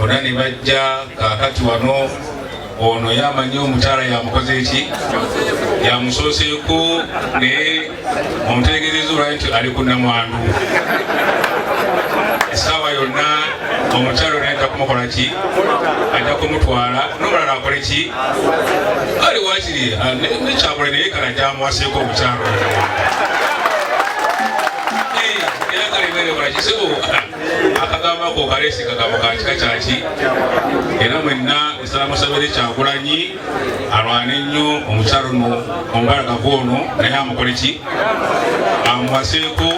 bonna ne bajja kaakati wano ono yamanyi omukyala yamukoze eki yamusooseeko naye omutegeereza olwayo nti ali ku namwandu essaawa yonna omukyala naye ajja kumukola ki ajja kumutwala n'omulala akole ki ali waakiri nekyakole naye kala gyamuwaseeko omukyala kisebo akagamba ko kalesi kagamba kakika kyaki era mwenna esalamusabire Kyagulanyi alwane nnyo omukyalo no ombalagavu ono naye amukole ki amuwaseeko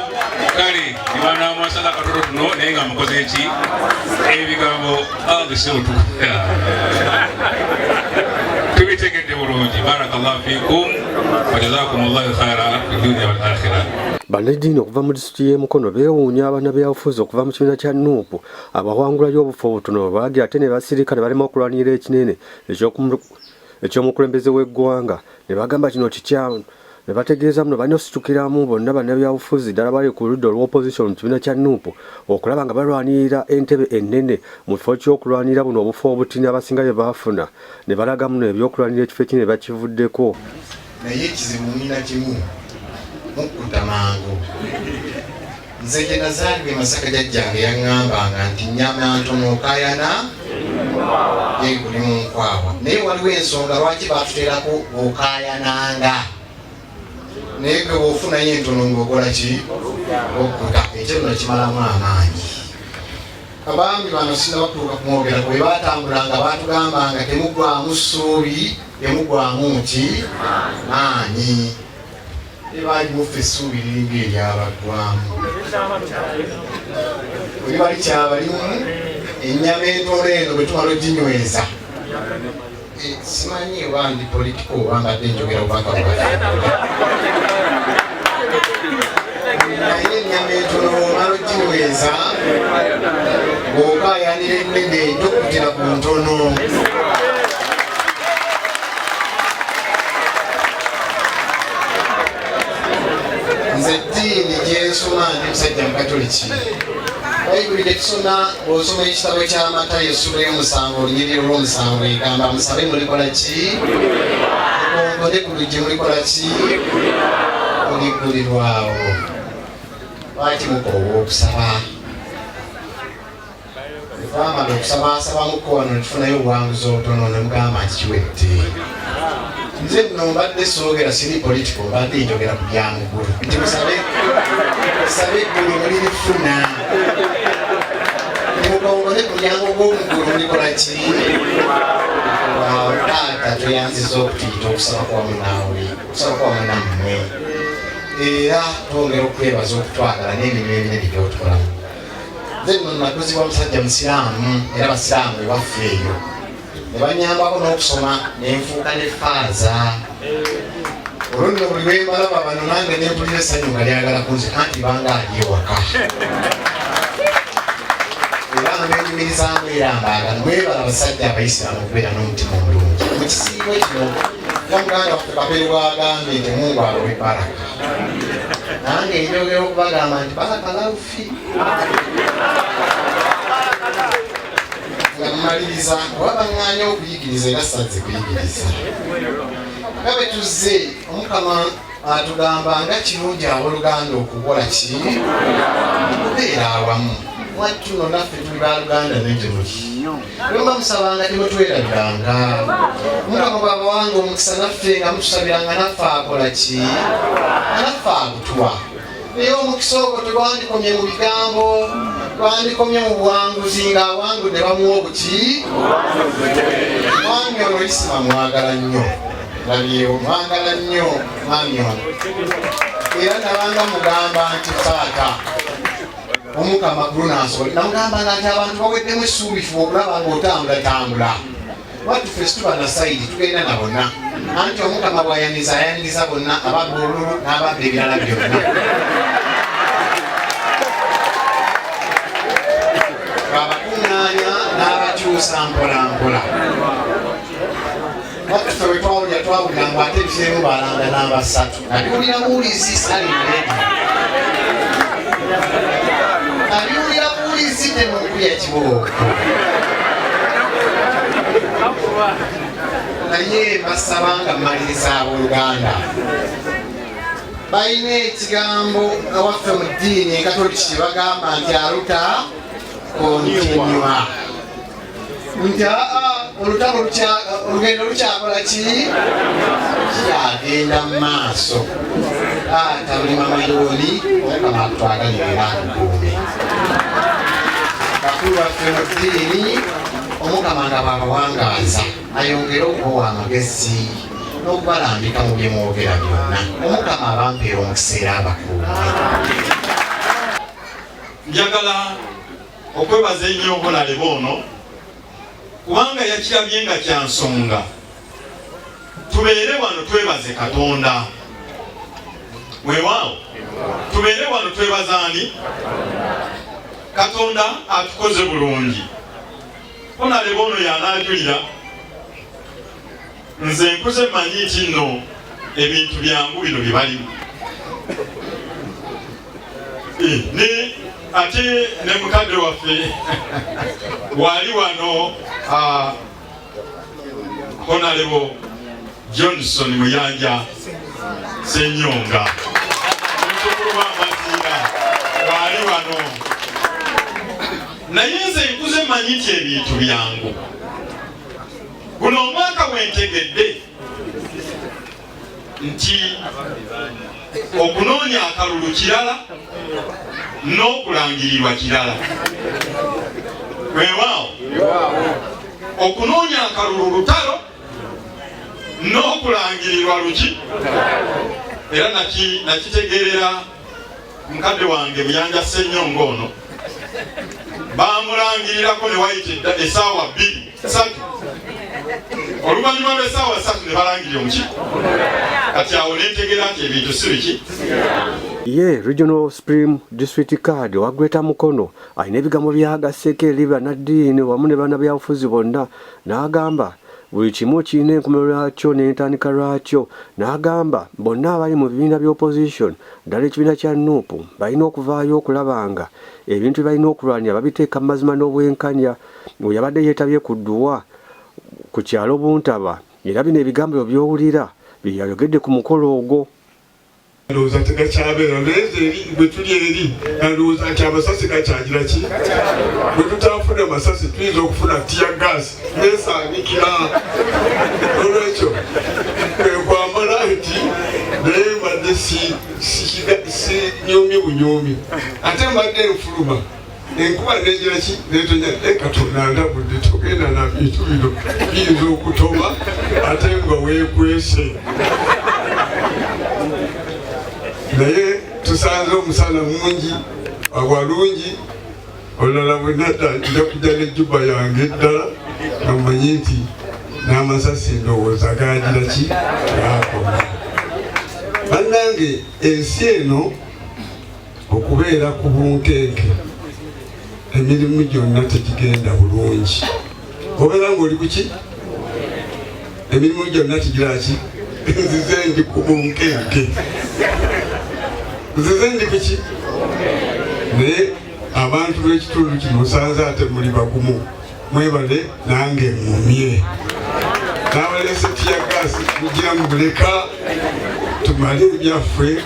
kale nibanamuwasala akatoto tuno naye nga amukoze eki ebigambo abiseotu tubitegedde bulungi. Barakallahu fikum wa jazakumullahu khaira fi dunya wal akhirah. Bannaddiini okuva mu disitulikiti y'e Mukono beewuunya bannabyabufuzi okuva mu kibiina kya Nuupu abawangula y'obufu obutono baagira ate ne basirika ne balema okulwanirira ekinene eky'omukulembeze w'eggwanga ne bagamba kino kikyamu ne bategeeza muno balina ositukiramu bonna bannabyabufuzi ddala bali ku ludda olw'opposition mu kibiina kya Nuupu okulaba nga balwanirira entebe ennene mu kifo ky'okulwanirira buno obufu obutini abasinga bye baafuna ne balaga muno ebyokulwanirira ekifo ekine bakivuddeko. Naye ekizibu nina kimu mukkuta mangu. Nze gye nazaalibwa e Masaka jjajjange yaŋŋambanga nti nnyama ntono okaayana yeguli mu nkwawa. Naye waliwo ensonga lwaki baatuteerako okaayananga. Naye gwe bw'ofunayo entono ng'okola ki? Okkuta. Ekyo nno kimalamu amaanyi. Abaami bano sinna batuuka kumwogerako bwe baatambulanga baatugambanga temuggwamu ssuubi temuggwamu ki maanyi. Ebangi muffe essuubi liringa eryabaggwamu. Bwe bali kyabalimu ennyama entono eno bwe tumala oginyweza. Simanyi oba ndi politiko oba mbadde njogera obubaka bwaffe. Naye ennyama entono bw'omala oginyweza ng'okaayanira ennene tokuttira ku ntono. Nze ddiini gyensoma ndi musajja mukatoliki. Bayibuli tetusoma bw'osoma ekitabo kya Matayo essula y'omusanvu olunyiriri olw'omusanvu egamba musabe mulikola ki? Mukonkole ku luggi mulikola ki? Muliggulirwawo. Lwaki mukoowa okusaba? Bwe twamala okusabaasabamukko wano ne tufunayo obuwanguzi obutono ne mugamba nti kiwedde. Nze nno mbadde soogera siri politiko mbadde njogera ku byamuggulu nti musabe eggulu mulirifuna. Mukongole ku mulyango gw'omuggulu mulikola ki? Taata tweyanziza okutuyita okusaba kwa munaawe okusaba kwa munammwe era twongera okwebaza okutwagala n'emirimu eminene gy'otukolamu. Nze nno nakuzibwa musajja musiraamu era basiraamu ebaffe eyo ne banyambako n'okusoma nenfuuka ne faaza. Olwo nno buli lwe mbalaba bano nange ne mpulira essanyu nga lyagala kunze anti banga ali ewaka. Era mbenyumirizaamu era mbaagala mwebala abasajja abayisiraamu okubeera n'omutima omulungi. Mu kisiibo kino nga muganda waffe Kapere bw'agambye nti Mungu alowe baraka. Nange njogera okubagamba nti baraka laufi. Nga mmaliriza oba baŋŋaanya okuyigiriza era sazze kuyigiriza. Nga bwe tuzze Omukama atugamba nga kirungi abooluganda okukola ki? Okubeera awamu. Mwattu nno naffe tuli baaluganda negye muli. Bwe muba musabanga temutwerabiranga. Omukama bw'abawanga omukisa naffe nga mutusabiranga naffe akola ki? Naffe agutuwa. Naye omukisa ogwo tegwandikomye mu bigambo, gwandikomye mu buwanguzi ng'abawangudde bamuwa obuki? Mwami ono Isima mwagala nnyo. Labyewo mwagala nnyo mwami ono. Era nabanga mugamba nti taata Omukama Brunansoli namugambanga nti abantu baweddemu essuubi fuba okulaba ng'otambulatambula. Watu ffe situba na sayidi tugenda na bonna. Anti Omukama bw'ayaniriza ayaniriza bonna ababba olulu n'ababba ebirala byonna. Abakuŋŋaanya n'abakyusa mpola mpola. Watu ffe bwe twawulira ngu ate ebiseemu balanda n'abasatu. Nabiwulira muwulizi saliredi. Nabiwulira muwulizi temukulya kibooko. naye mbasaba nga mmaliriza abooluganda balina ekigambo awaffe mu ddiini ekatoliki bagamba nti aluta kontinua nti olutalo olugendo lukyakola ki kyagenda mu maaso tabulima mayoli omukama atwagalirira ntukuume bakulu baffe mu ddiini omukama nga bwabawangaaza ayongere okubawa amagezi n'okubalambika mu bye mwogera byonna omukama abampeera omukiseera abakuume. Njagala okwebaza ennyo obulale ono kubanga yakirabye nga kya nsonga tubeere wano twebaze Katonda. Weewaawo tubeere wano twebaza ani? Katonda atukoze bulungi. Obulale ono y'anaajulira nze nkuze manyi nti nno ebintu byangu bino bye balimu ate ne mukadde waffe wali wano Honorable Johnson Muyanja Senyonga ntukulwa amaziira wali wano naye nze nkuze manyi nti ebintu byangu. Guno omwaka wentegedde nti okunoonya akalulu kirala n'okulangirirwa kirala. Weewaawo okunoonya akalulu lutalo n'okulangirirwa luki. Era nakitegeerera mukadde wange Muyanja Ssenyonga ono bamulangirirako ne wayita essaawa 2-3 oluvannyuma lw'essaawa 3 ne balangirira omukiiko kati awo nentegera nti ebintu si biki. Ye Regional Supreme District Card wa Greater Mukono alina ebigambo byagasseko eri bannaddiini wamu ne bannabyabufuzi bonna n'agamba buli kimu kirina enkomerero lwakyo n'entandika lwakyo. N'agamba bonna abali mu bibiina by'opposition ddala ekibiina kya NUP balina okuvaayo okulaba nga ebintu bye balina okulwanya babiteeka mu mazima n'obwenkanya. Oyo yabadde yeetabye ku dduwa ku kyalo Buntaba era bino ebigambo by'owulira bye yayogedde ku mukolo ogwo. Ndowooza tegakyabeera naye bwe tuli eri ndowooza nti amasasi gakyagira ki? Bwe tutafuna amasasi tuyinza okufuna tiya gaasi nesaanikira. Olwekyo kwamala nti naye mbadde si nyoomye bunyoomi ate mbadde nfuluma enkuba negira ki netonya Katonda ndabudde togenda na bintu bino biyinza okutoma ate nga weekwese. Naye tusanze omusana mungi walungi olulala bwe nadda nja kujja n'ejjuba yange eddala nga mmanyi nti n'amasasi ndowooza gagira ki gakoma. Bannange ensi eno okubeera ku bunkenke emirimu gyonna tegigenda bulungi. Obeera ng'oli ku ki? Emirimu gyonna tigira ki? Nzize ndi ku bunkenke. Nzize ndi ku ki? Naye abantu b'ekitundu kino osanze ate muli bagumu. Mwebale nange mmumye. N'abalese tiya gaasi mugira muleka tumale ebyaffe.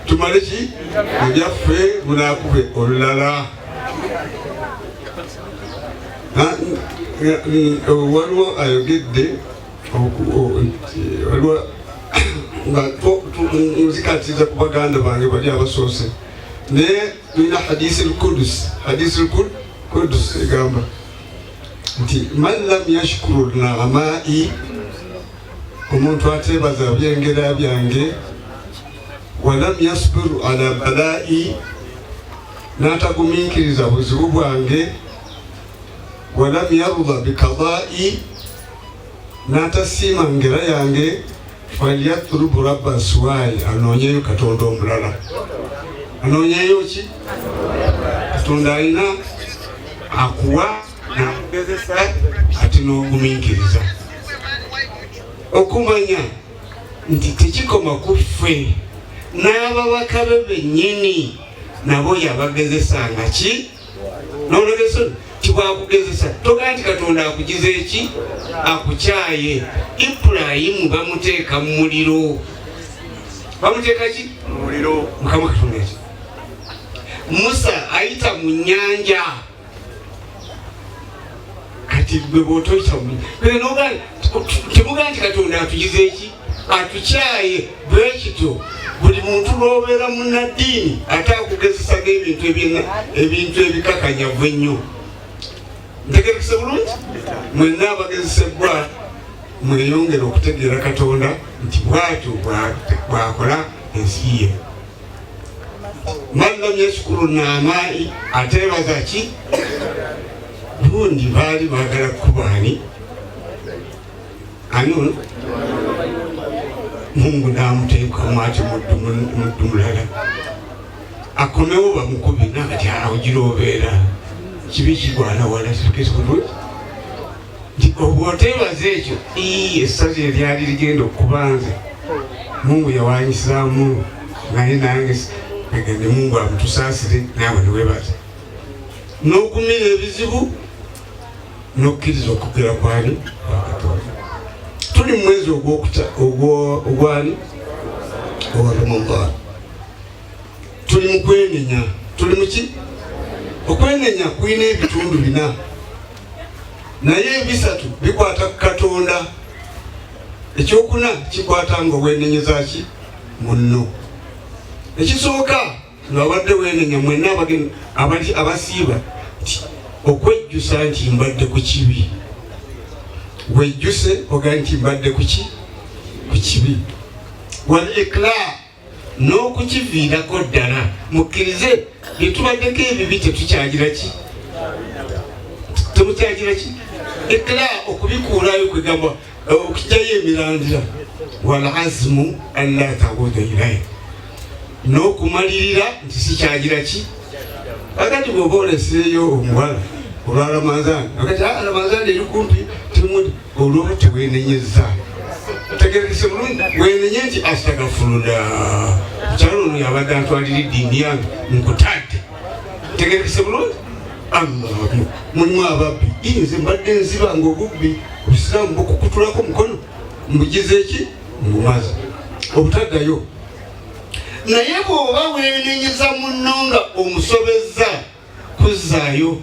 Tumale ki? Ebyaffe munaakube olulala. Waliwo ayogedde waliwo nga nzikatiriza ku baganda bange bali abasoose naye tulina hadisi al-Qudus egamba nti man lam yashkuru na'amai omuntu ateebaza byengera byange walam yasbiru ala balai n'atagumiikiriza buzibu bwange walam yarda bikadai n'atasiima ngera yange falyattulubu rabba suwayi anoonyeyo Katonda omulala. Anoonyeyo ki? Katonda alina akuwa nakugezesa ate n'ogumiikiriza. Okumanya nti tekikoma ku ffe n'ababaka be bennyini nabo yabagezesanga ki? N'olwegesa tibwakugezesa togaa nti Katonda akugize eki akukyaye. Ibulayimu bamuteeka mu muliro, bamuteeka ki mu muliro. Mukama Katonda eki Musa ayita mu nnyanja, kati gwe bw'otoyita mu temugaa nti Katonda atugize eki atukyaye. Bwe kityo buli muntu lw'obeera munnaddiini ate akugezesa ebintu ebikakanyavu ennyo. Ntegerekese bulungi? Mwenna abagezesebwa mweyongere okutegeera Katonda nti bw'atyo bw'akola ensi ye. Man lam yashkuru naamaa'i ateebaza ki? Bundi baali baagala kubaani ani ono Mungu n'amuteekamu ati muddu mulala akomewo bamukubi nakati awugira obeera kibi kigwana wala kitegeeza bulungi nti obwoteebaza ekyo essaza eryali ligenda okubanza Mungu yawanyisaamu naye nange egende Mungu amutusaasire naawe niweebaza n'okumira ebizibu n'okkiriza okugera kwani Katonda. Tuli mu mwezi ogwani owa Ramadaan, tuli mu kwenenya. Tuli mu ki? Okwenenya kulina ebitundu bina naye ebisatu bikwata ku Katonda. Ekyokuna kikwata nga weenenyeza ki munno. Ekisooka ng'abadde weenenya mwenna abasiiba okwejjusa nti mbadde ku kibi. Wejjuse ogaa nti mbadde ku kibi. Wal ikla n'okukiviirako ddala. Mukkirize byetubaddeko ebibi tetukyagira ki? Temukyagira ki? Ikla okubikuulayo kwegamba okujjayo emirandira. Wal azmu an la ta'uda ilayhi n'okumalirira nti sikyagira ki? Akati bw'oba oleseeyo omuwala olwa Ramadaan akati Ramadaan eri kumpi olwoba teweenenyeza. Tegerekese bulungi weenenye nti astagfirullah mukyalo ono yabadde antwalira eddiini yange nkutadde. Tegerekese bulungi Allah mulimu ababbi nze mbadde nzibanga obubbi obusiraamu bukukutulako mukono mbugize eki mbumaze obutaddayo. Naye bw'oba weenenyeza munno nga omusobezza kuzzaayo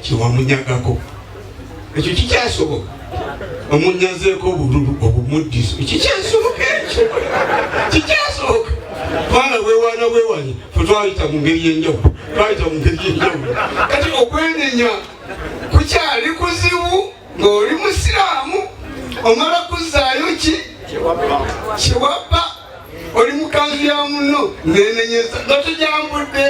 kyewamunyagako ekyo kikyasoboka. Omunyazeeko obululu obumuddiso kikyasoboka ekyo kikyasoboka. Kubanga weewanye fe twayita mu ngeri y'enjawulo kati okwenenya kukyali kuzibu ng'oli musiraamu omala kuzzaayo ki kiwabba oli mukanzu ya munno neenenyeza nga tujambudde.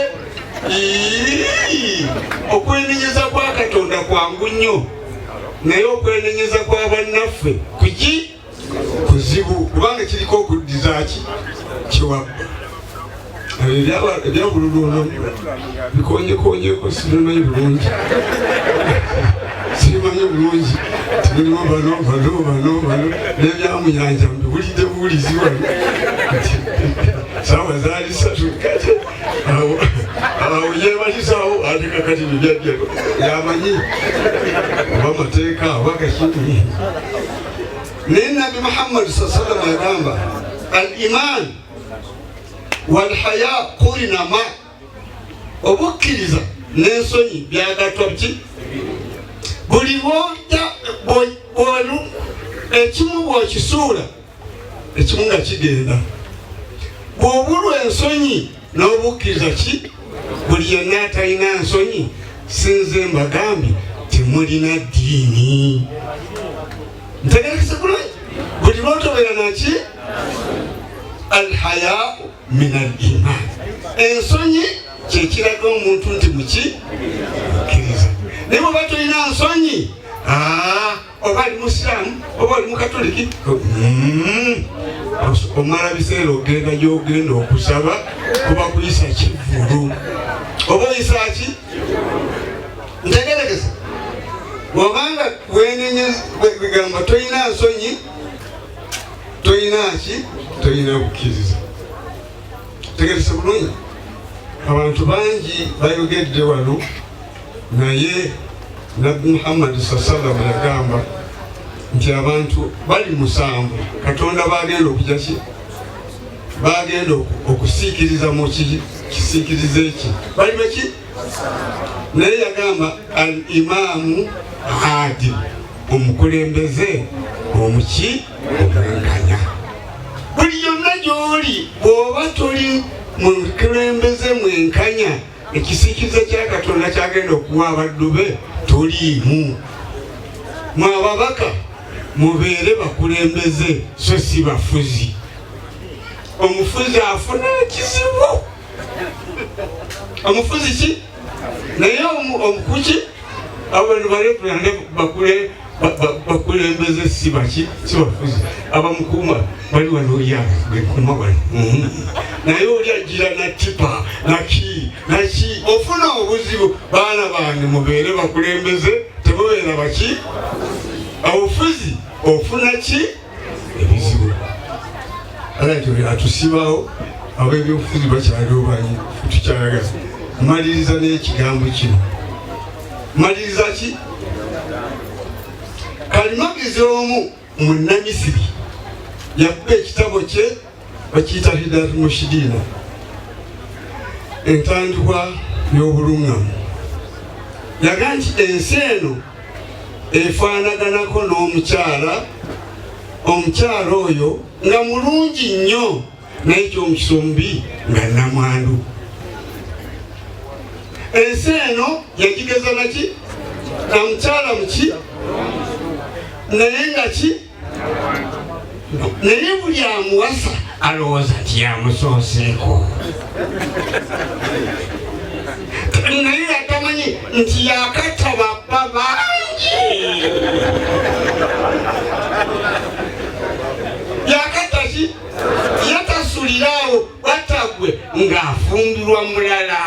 Okwenenyeza kwa Katonda kwangu nnyo naye okwenenyeza kwa bannaffe kuki kuzibu kubanga kiriko okuddiza ki kiwabba. Ebyabululu ono bikonyekonyeko sibimanyi bulungi timulimu bano n'ebyamuyanja mbiwulidde buwulizi wano saawa zaali 3 kati awo yeebalisaawo ate kakati bibyabyalo yamanyi oba amateeka oba gakini. Naye Nabi Muhammad sallallahu yagamba al iman wal haya qurina ma, obukkiriza n'ensonyi byagattwa biki? Buli bw'olu ekimu bw'okisuula ekimu nga kigenda. Bw'obulwa ensonyi n'obukkiriza ki? Buli yenna atalina nsonyi sinze mbagambye temulina ddiini. Ntegerekese bulungi buli lw'otobeera naki? Alhaya min al iman. Ensonyi kyekiraga omuntu nti muki? Mukkiriza. Naye bw'oba tolina nsonyi oba ali musiraamu oba oli mukatoliki omala biseera ogenda gy'ogenda okusaba kuba kuyisa kivulu oba oyisa ki? Ntegerekese bw'obanga wegamba tolina nsonyi tolina ki? Tolina bukkiriza. Tegerekese bulungi abantu bangi bayogedde wano naye nabbi Muhammad sallallahu yagamba nti abantu bali 7 Katonda bagenda okujaki bagenda okusiikiriza mu kisiikiriza eki bali baki naye yagamba al imaamu adil omukulembeze omuki omwenkanya buli yonna gy'oli bw'oba toli mukulembeze mwenkanya ekisiikiriza kya Katonda kyagenda okuwa abaddu be toliimu mwababaka mubeere bakulembeze so si bafuzi omufuzi afuna ekizibu omufuzi ki naye omukuki abantu balepulande bakulembeze si baki si bafuzi abamukuuma bali wano yakuma wano naye oli agira na tipa naki ofuna obuzibu baana bange mubeere bakulembeze temubeera baki obufuzi ofuna ki ebizibu atusibawo ab'ebyobufuzi bakyali obanyi tukyayagala maliriza n'ekigambo kino maliriza ki Kalimagezi omu munnamisiri yakuba ekitabo kye bakiyita Hidayatul Mushidina entandikwa y'obuluŋŋamu yaga nti ensi eno efaanaganako n'omukyala oyo nga mulungi nnyo naye ky'omukisa omubi nga namwandu ensi eno yagigeza naki na mukyala muki naye nga ki naye buli amuwasa alowooza nti yamusooseeko naye atamanyi nti yakatta bappa bangi yakatta ki yatasuliraawo batagwe ng'afumbirwa mulala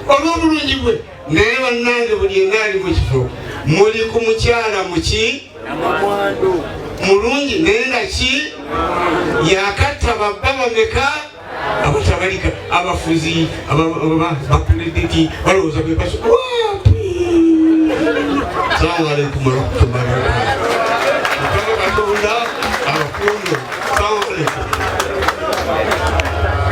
olw'obulungi bwe naye bannange buli engaali mu kifo muli ku mukyala muki mulungi naye nga ki yakatta babba bameka abatabalika abafuzi bakuledeki balowooza bebaso wapi. Assalamu alaikum warahmatullahi wabarakatuh.